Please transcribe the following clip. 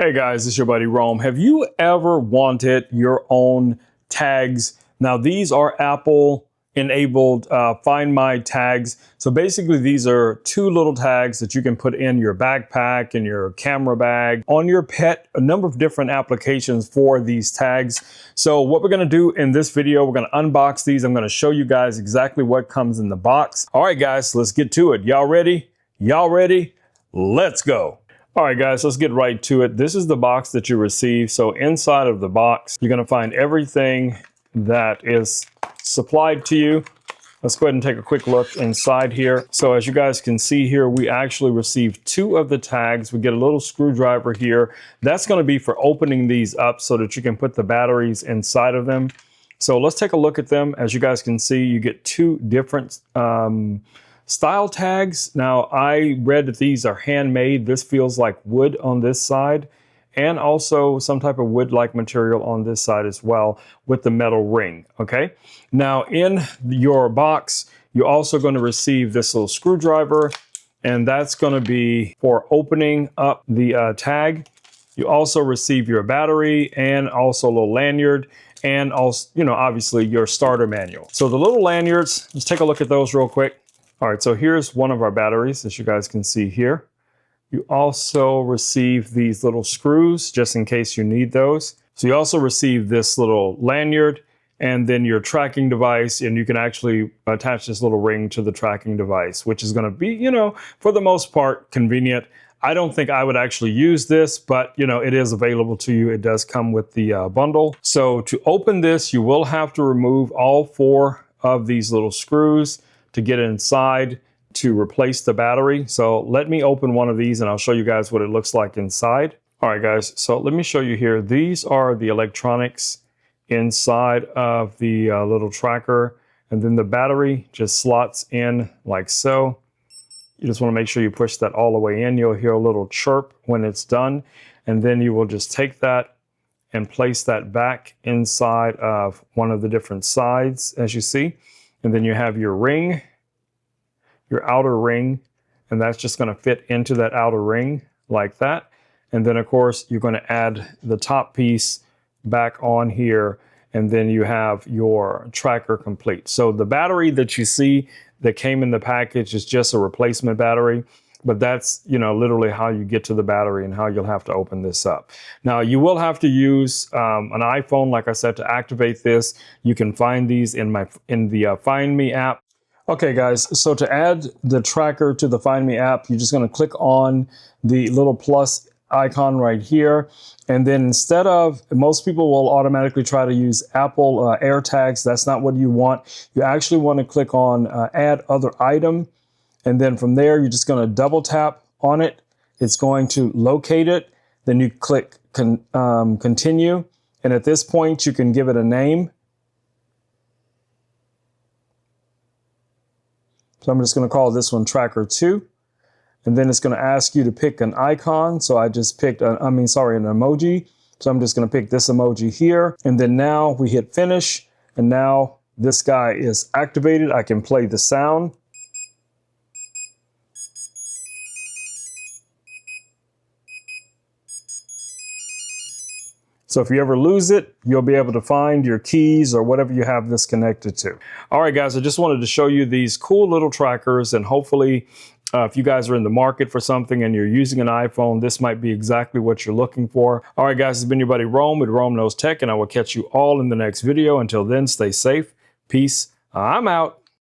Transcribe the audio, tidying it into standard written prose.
Hey guys, it's your buddy Rome. Have you ever wanted your own tags? Now these are Apple enabled Find My tags. So basically these are two little tags that you can put in your backpack, in your camera bag, on your pet, a number of different applications for these tags. So what we're gonna do in this video, we're gonna unbox these. I'm gonna show you guys exactly what comes in the box. All right guys, let's get to it. Y'all ready? Y'all ready? Let's go. All right, guys, let's get right to it. This is the box that you receive. So inside of the box, you're going to find everything that is supplied to you. Let's go ahead and take a quick look inside here. So as you guys can see here, we actually received two of the tags. We get a little screwdriver here. That's going to be for opening these up so that you can put the batteries inside of them. So let's take a look at them. As you guys can see, you get two different style tags. Now, I read that these are handmade. This feels like wood on this side, and also some type of wood-like material on this side as well with the metal ring, okay? Now, in your box, you're also going to receive this little screwdriver, and that's going to be for opening up the tag. You also receive your battery and also a little lanyard, and also, obviously your starter manual. So the little lanyards, let's take a look at those real quick. All right, so here's one of our batteries, as you guys can see here. You also receive these little screws, just in case you need those. So you also receive this little lanyard, and then your tracking device, and you can actually attach this little ring to the tracking device, which is gonna be, for the most part, convenient. I don't think I would actually use this, but it is available to you. It does come with the bundle. So to open this, you will have to remove all four of these little screws to get inside to replace the battery. So let me open one of these and I'll show you guys what it looks like inside. All right guys, so let me show you here. These are the electronics inside of the little tracker, and then the battery just slots in like so. You just want to make sure you push that all the way in. You'll hear a little chirp when it's done, and then you will just take that and place that back inside of one of the different sides, as you see. And then you have your ring, your outer ring, and that's just going to fit into that outer ring like that. And then, of course, you're going to add the top piece back on here, and then you have your tracker complete. So the battery that you see that came in the package is just a replacement battery, but that's, literally how you get to the battery and how you'll have to open this up. Now, you will have to use an iPhone, like I said, to activate this. You can find these in the Find Me app. Okay, guys, so to add the tracker to the Find Me app, you're just going to click on the little plus icon right here. And then instead of, most people will automatically try to use Apple AirTags. That's not what you want. You actually want to click on Add Other Item. And then from there, you're just going to double tap on it. It's going to locate it. Then you click continue. And at this point, you can give it a name. So I'm just going to call this one Tracker 2. And then it's going to ask you to pick an icon. So I just picked, an emoji. So I'm just going to pick this emoji here. And then now we hit finish. And now this guy is activated. I can play the sound. So if you ever lose it, you'll be able to find your keys or whatever you have this connected to. All right, guys, I just wanted to show you these cool little trackers, and hopefully if you guys are in the market for something and you're using an iPhone, this might be exactly what you're looking for. All right, guys, it's been your buddy Rome with Rome Knows Tech, and I will catch you all in the next video. Until then, stay safe. Peace. I'm out.